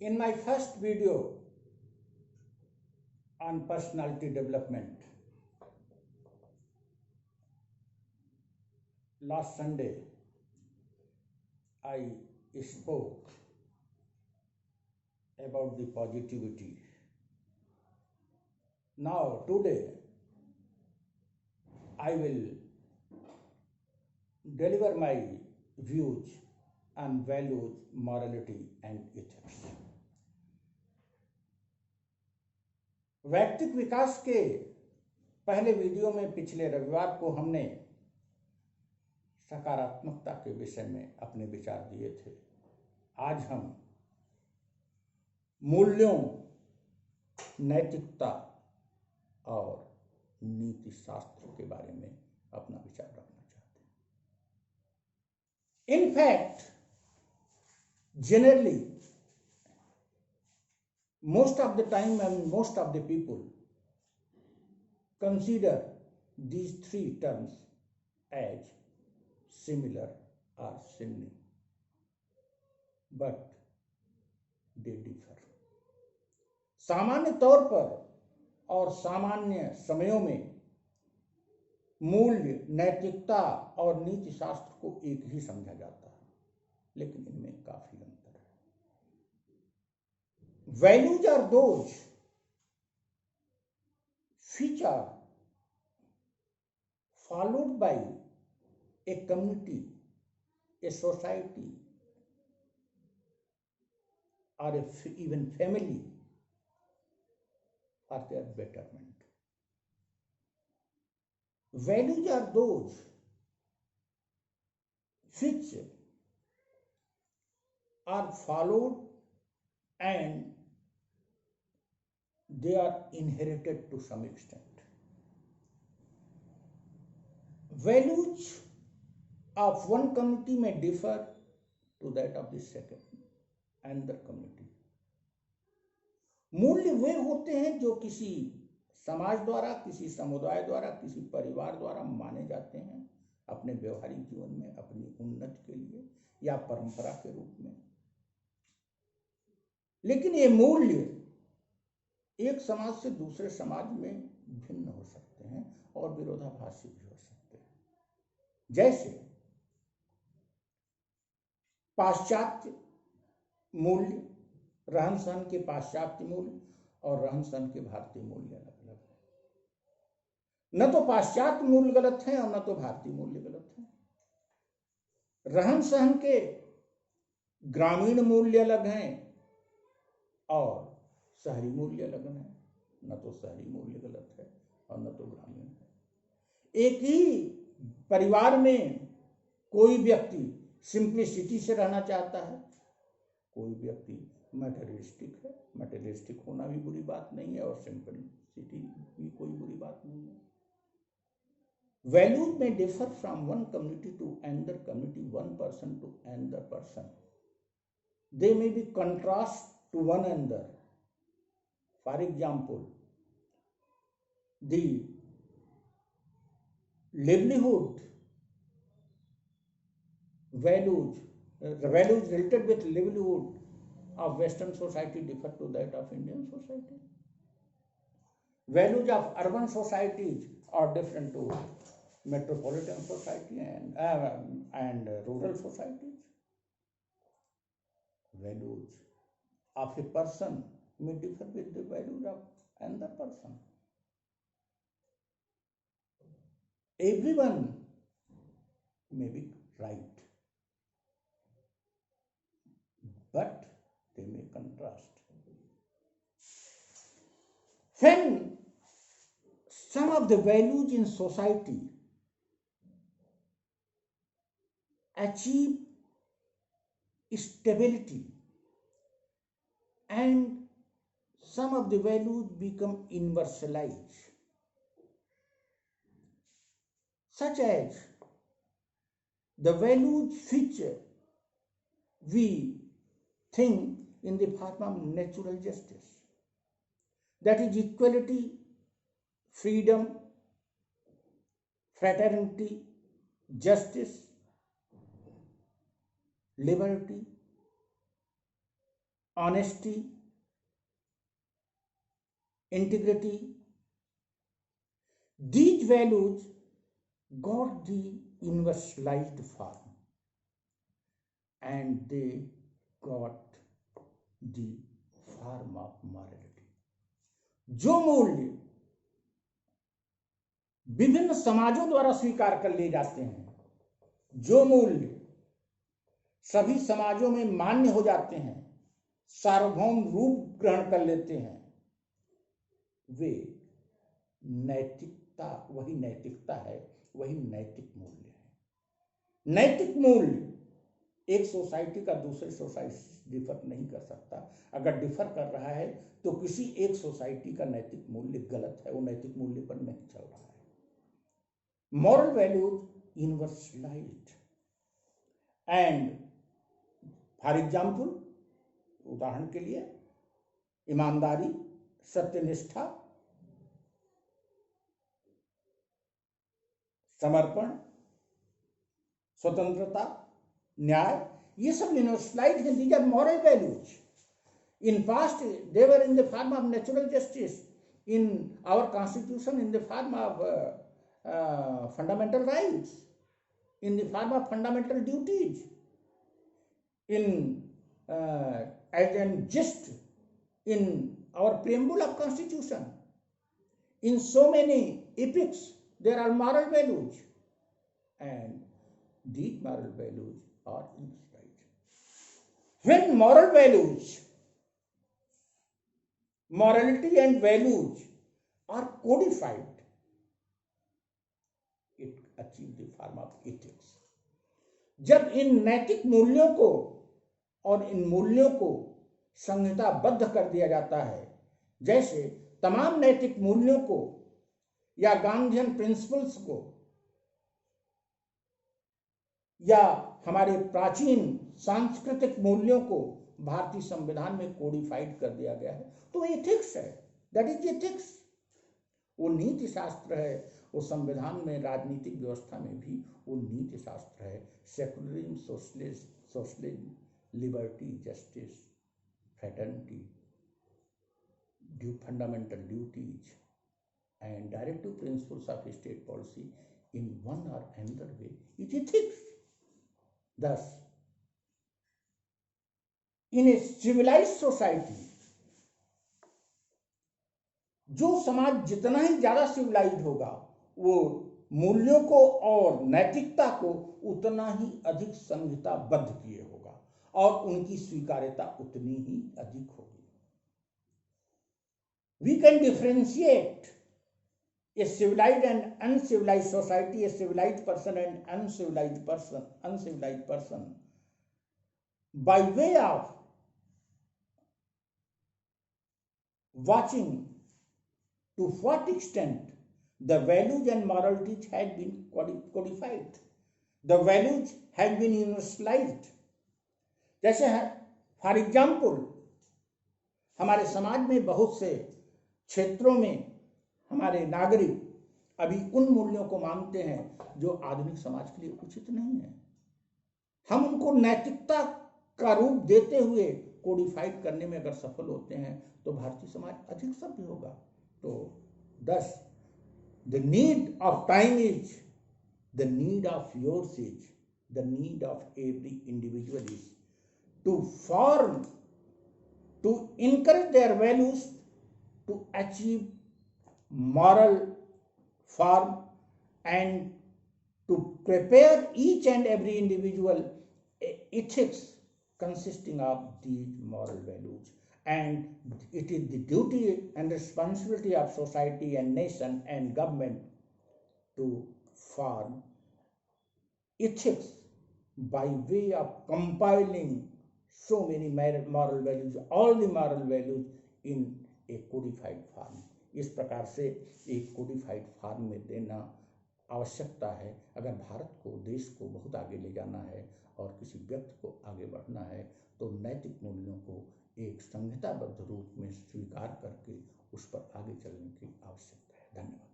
In my first video on personality development, last Sunday, I spoke about the positivity. Now, today, I will deliver my views on values, morality, and ethics. व्यक्तित्व विकास के पहले video में पिछले रविवार को हमने सकारात्मकता के विषय में अपने विचार दिए थे। आज हम मूल्यों, नैतिकता और नीति शास्त्र के बारे में अपना विचार रखना चाहते हैं। In fact, generally, most of the time and most of the people consider these three terms as similar or synonym, but they differ. सामान्य तौर पर और सामान्य समयों में मूल्य, नैतिकता और नीति शास्त्र को एक ही समझा जाता है, लेकिन इनमें काफी अंतर है। Values are those which are followed by a community, a society, or even family for their betterment. Values are those which are followed and they are inherited to some extent. Values of one community may differ to that of the second another community. मूल्य वे होते हैं जो किसी समाज द्वारा, किसी समुदाय द्वारा, किसी परिवार द्वारा माने जाते हैं अपने व्यवहारिक जीवन में अपनी उन्नति के लिए या परंपरा के रूप में। लेकिन ये मूल्य एक समाज से दूसरे समाज में भिन्न हो सकते हैं और विरोधाभासी भी हो सकते हैं। जैसे पाश्चात्य मूल्य, रहन सहन के पाश्चात्य मूल्य और रहन सहन के भारतीय मूल्य अलग अलग है। न तो पाश्चात्य मूल्य गलत है और न तो भारतीय मूल्य गलत है। रहन सहन के ग्रामीण मूल्य अलग हैं और शहरी मूल्य अलग है। न तो शहरी मूल्य गलत है और न तो ग्रामीण है। एक ही परिवार में कोई व्यक्ति सिंप्लिसिटी से रहना चाहता है, कोई व्यक्ति मटेरियलिस्टिक है। मटेरियलिस्टिक होना भी बुरी बात नहीं है और सिंप्लिसिटी भी कोई बुरी बात नहीं है। Values may differ from one community to another community, one person to another person. They may be contrast to one another. For example, the livelihood values, the values related with livelihood of Western society differ to that of Indian society. Values of urban societies are different to metropolitan society and rural societies. Values of a person may differ with the values of another person. Everyone may be right, but they may contrast. When some of the values in society achieve stability and some of the values become universalized, such as the values which we think in the form of natural justice, that is equality, freedom, fraternity, justice, liberty, honesty, integrity. These values got the universalized form and they got the form of morality. जो मूल्य विभिन्न समाजों द्वारा स्वीकार कर लिए जाते हैं, जो मूल्य सभी समाजों में मान्य हो जाते हैं, सार्वभौम रूप ग्रहण कर लेते हैं, वे नैतिकता, वही नैतिकता है, वही नैतिक मूल्य है। नैतिक मूल्य एक सोसाइटी का दूसरे सोसाइटी से डिफर नहीं कर सकता। अगर डिफर कर रहा है तो किसी एक सोसाइटी का नैतिक मूल्य गलत है, वो नैतिक मूल्य पर नहीं चल रहा है। Moral values universalised and for example, उदाहरण के लिए, ईमानदारी, सत्यनिष्ठा, समर्पण, स्वतंत्रता, न्याय, ये सब यूनिवर्सलाइज्ड हैं। These are moral values. In past they were in the form of natural justice, in our constitution in the form of fundamental rights, in the form of fundamental duties, in as an gist in our preamble of constitution. In so many epics there are moral values and these moral values are inscribed. When moral values, morality and values are codified, it achieves the form of ethics. जब इन नैतिक मूल्यों को और इन मूल्यों को संहिताबद्ध कर दिया जाता है, जैसे तमाम नैतिक मूल्यों को या गांधीयन प्रिंसिपल्स को या हमारे प्राचीन सांस्कृतिक मूल्यों को भारतीय संविधान में कोडिफाइड कर दिया गया है, तो एथिक्स है, दैट इज एथिक्स। वो नीति शास्त्र है, वो संविधान में, राजनीतिक व्यवस्था में भी वो नीति शास्त्र है। Secularism, socialism, liberty, justice, fraternity, fundamental duties, and directive principles of state policy in one or another way is ethics. Thus, in a civilized society, जो समाज जितना ही ज्यादा सिविलाइज्ड होगा, वो मूल्यों को और नैतिकता को उतना ही अधिक संहिताबद्ध किए होगा और उनकी स्वीकार्यता उतनी ही अधिक होगी। We can differentiate a civilized and uncivilized society, a civilized person and uncivilized person by way of watching to what extent the values and moralities had been codified, the values had been universalized. जैसे है for example, हमारे समाज में बहुत से क्षेत्रों में हमारे नागरिक अभी उन मूल्यों को मानते हैं जो आधुनिक समाज के लिए उचित नहीं है। हम उनको नैतिकता का रूप देते हुए कोडिफाइड करने में अगर सफल होते हैं तो भारतीय समाज अधिक सभ्य होगा। तो thus the need of time is, the need of yours is, the need of every individual is to form, to encourage their values to achieve moral form and to prepare each and every individual ethics consisting of these moral values. And it is the duty and responsibility of society and nation and government to form ethics by way of compiling so many moral values, all the moral values in a codified form. इस प्रकार से एक codified form में देना आवश्यकता है अगर भारत को, देश को बहुत आगे ले जाना है और किसी व्यक्ति को आगे बढ़ना है, तो नैतिक मूल्यों को एक संहिताबद्ध रूप में स्वीकार करके उस पर आगे चलने की आवश्यकता है। धन्यवाद।